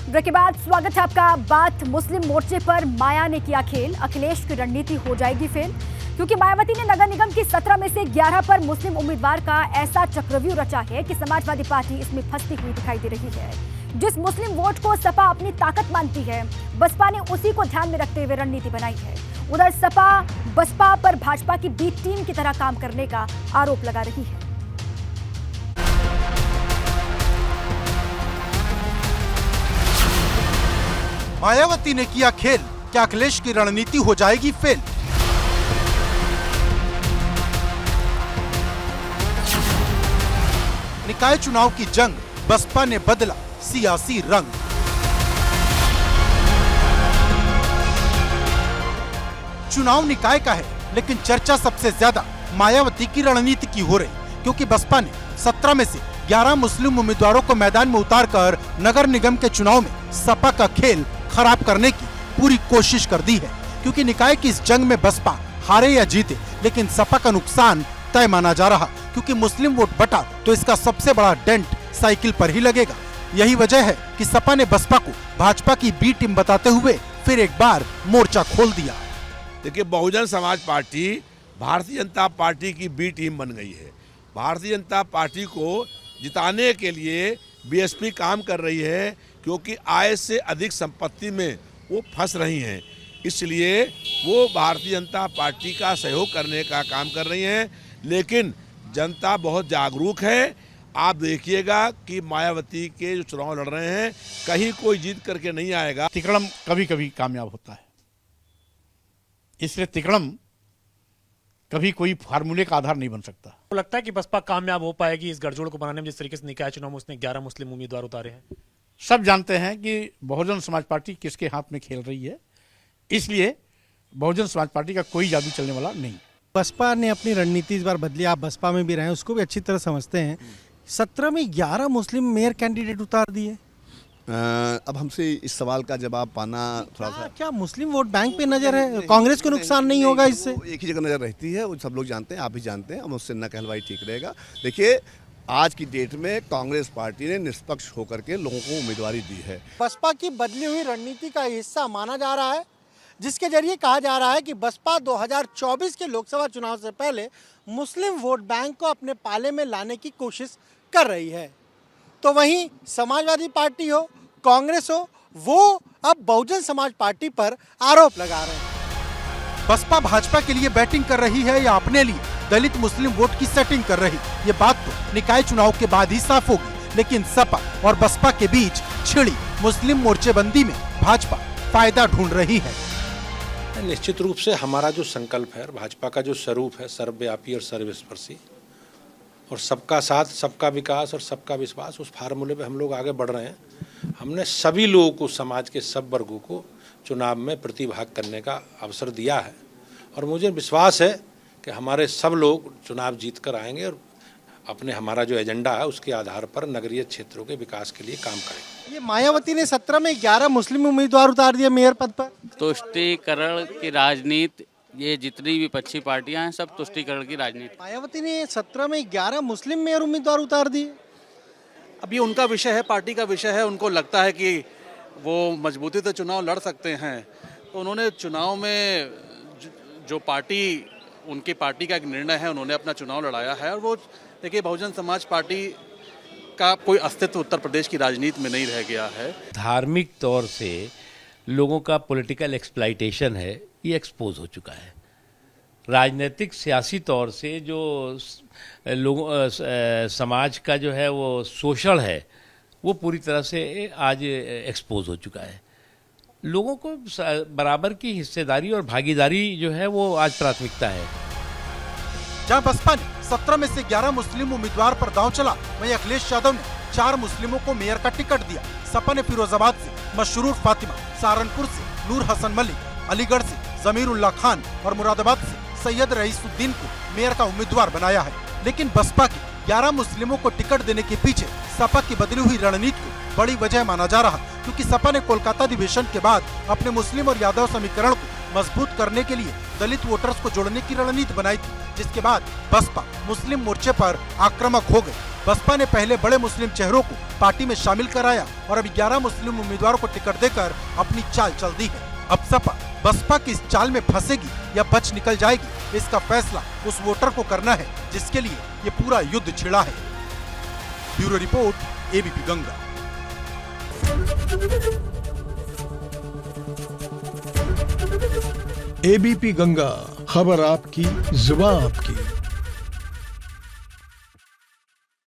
Break के बाद स्वागत है आपका। बात मुस्लिम मोर्चे पर माया ने किया खेल, अखिलेश की रणनीति हो जाएगी फेल, क्योंकि मायावती ने नगर निगम की 17 में से 11 पर मुस्लिम उम्मीदवार का ऐसा चक्रव्यूह रचा है कि समाजवादी पार्टी इसमें फंसती हुई दिखाई दे रही है। जिस मुस्लिम वोट को सपा अपनी ताकत मानती है, बसपा ने उसी को ध्यान में रखते हुए रणनीति बनाई है। उधर सपा बसपा पर भाजपा की बी टीम की तरह काम करने का आरोप लगा रही है। मायावती ने किया खेल, क्या अखिलेश की रणनीति हो जाएगी फेल? निकाय चुनाव की जंग, बसपा ने बदला सियासी रंग। चुनाव निकाय का है, लेकिन चर्चा सबसे ज्यादा मायावती की रणनीति की हो रही, क्योंकि बसपा ने 17 में से 11 मुस्लिम उम्मीदवारों को मैदान में उतारकर नगर निगम के चुनाव में सपा का खेल खराब करने की पूरी कोशिश कर दी है। क्योंकि निकाय की इस जंग में बसपा हारे या जीते, लेकिन सपा का नुकसान तय माना जा रहा, क्योंकि मुस्लिम वोट बटा तो इसका सबसे बड़ा डेंट साइकिल पर ही लगेगा। यही वजह है कि सपा ने बसपा को भाजपा की बी टीम बताते हुए फिर एक बार मोर्चा खोल दिया। देखिए, बहुजन समाज पार्टी भारतीय जनता पार्टी की बी टीम बन गई है। भारतीय जनता पार्टी को जिताने के लिए बीएसपी काम कर रही है, क्योंकि आय से अधिक संपत्ति में वो फंस रही हैं। इसलिए वो भारतीय जनता पार्टी का सहयोग करने का काम कर रही हैं। लेकिन जनता बहुत जागरूक है। आप देखिएगा कि मायावती के जो चुनाव लड़ रहे हैं, कहीं कोई जीत करके नहीं आएगा। तिकड़म कभी कभी कामयाब होता है, इसलिए तिकड़म कभी कोई फार्मूले का आधार नहीं बन सकता। तो लगता है कि बसपा कामयाब हो पाएगी इस गठजोड़ को बनाने में, जिस तरीके से निकाय चुनाव में उसने 11 मुस्लिम उम्मीदवार उतारे हैं। सब जानते हैं कि बहुजन समाज पार्टी किसके हाथ में खेल रही है, इसलिए बहुजन समाज पार्टी का कोई जादू चलने वाला नहीं। बसपा ने अपनी रणनीति इस बार बदली। आप बसपा में भी रहे हैं, उसको भी अच्छी तरह समझते हैं। 17 में 11 मुस्लिम मेयर कैंडिडेट उतार दिए। अब हमसे इस सवाल का जवाब पाना थोड़ा सा, क्या मुस्लिम वोट बैंक पे नजर है? कांग्रेस को नुकसान नहीं होगा इससे? एक ही जगह नजर रहती है, वो सब लोग जानते हैं, आप भी जानते हैं। हम उससे न कहलवाई ठीक रहेगा। देखिए, आज की डेट में कांग्रेस पार्टी ने निष्पक्ष होकर के लोगों को उम्मीदवारी दी है। बसपा की बदली हुई रणनीति का हिस्सा माना जा रहा है, जिसके जरिए कहा जा रहा है कि बसपा 2024 के लोकसभा चुनाव से पहले मुस्लिम वोट बैंक को अपने पाले में लाने की कोशिश कर रही है। तो वहीं समाजवादी पार्टी हो, कांग्रेस हो, वो अब बहुजन समाज पार्टी पर आरोप लगा रहे हैं। बसपा भाजपा के लिए बैटिंग कर रही है या अपने लिए दलित मुस्लिम वोट की सेटिंग कर रही, ये बात तो निकाय चुनाव के बाद ही साफ होगी। लेकिन सपा और बसपा के बीच छिड़ी मुस्लिम मोर्चेबंदी में भाजपा फायदा ढूंढ रही है। निश्चित रूप से हमारा जो संकल्प है, भाजपा का जो स्वरूप है, सर्वव्यापी और सर्वस्पर्शी और सबका साथ, सबका विकास और सबका विश्वास, उस फार्मूले पे हम लोग आगे बढ़ रहे हैं। हमने सभी लोगों को, समाज के सब वर्गों को चुनाव में प्रतिभाग करने का अवसर दिया है और मुझे विश्वास है कि हमारे सब लोग चुनाव जीत कर आएंगे और अपने हमारा जो एजेंडा है उसके आधार पर नगरीय क्षेत्रों के विकास के लिए काम करेंगे। ये मायावती ने 17 में 11 मुस्लिम उम्मीदवार उतार दिए मेयर पद पर। तुष्टीकरण की राजनीति, ये जितनी विपक्षी पार्टियां हैं सब तुष्टीकरण की राजनीति। मायावती ने 17 में 11 मुस्लिम मेयर उम्मीदवार उतार दिए। अब ये उनका विषय है, पार्टी का विषय है। उनको लगता है कि वो मजबूती से चुनाव लड़ सकते हैं, तो उन्होंने चुनाव में जो पार्टी, उनकी पार्टी का एक निर्णय है, उन्होंने अपना चुनाव लड़ाया है। और वो देखिए, बहुजन समाज पार्टी का कोई अस्तित्व उत्तर प्रदेश की राजनीति में नहीं रह गया है। धार्मिक तौर से लोगों का पॉलिटिकल एक्सप्लॉइटेशन है, ये एक्सपोज हो चुका है। राजनीतिक सियासी तौर से जो लोगों समाज का जो है वो शोषण है, वो पूरी तरह से आज एक्सपोज हो चुका है। लोगों को बराबर की हिस्सेदारी और भागीदारी जो है वो आज प्राथमिकता है। जहां बसपा ने 17 में से 11 मुस्लिम उम्मीदवार पर दांव चला, वहीं अखिलेश यादव ने 4 मुस्लिमों को मेयर का टिकट दिया। सपा ने फिरोजाबाद से मशरूर फातिमा, सहारनपुर से नूर हसन मलिक, अलीगढ़ से जमीरुल्लाह खान और मुरादाबाद से सैयद रईसुद्दीन को मेयर का उम्मीदवार बनाया है। लेकिन बसपा के 11 मुस्लिमों को टिकट देने के पीछे सपा की बदली हुई रणनीति को बड़ी वजह माना जा रहा, क्योंकि सपा ने कोलकाता अधिवेशन के बाद अपने मुस्लिम और यादव समीकरण को मजबूत करने के लिए दलित वोटर्स को जोड़ने की रणनीति बनाई थी, जिसके बाद बसपा मुस्लिम मोर्चे पर आक्रामक हो गई। बसपा ने पहले बड़े मुस्लिम चेहरों को पार्टी में शामिल कराया और अब 11 मुस्लिम उम्मीदवारों को टिकट देकर अपनी चाल चल दी है। अब सपा बसपा की इस चाल में फंसेगी या बच निकल जाएगी, इसका फैसला उस वोटर को करना है जिसके लिए ये पूरा युद्ध छिड़ा है। Bureau report, ABP Ganga. ABP Ganga, खबर आपकी, जुबान आपकी।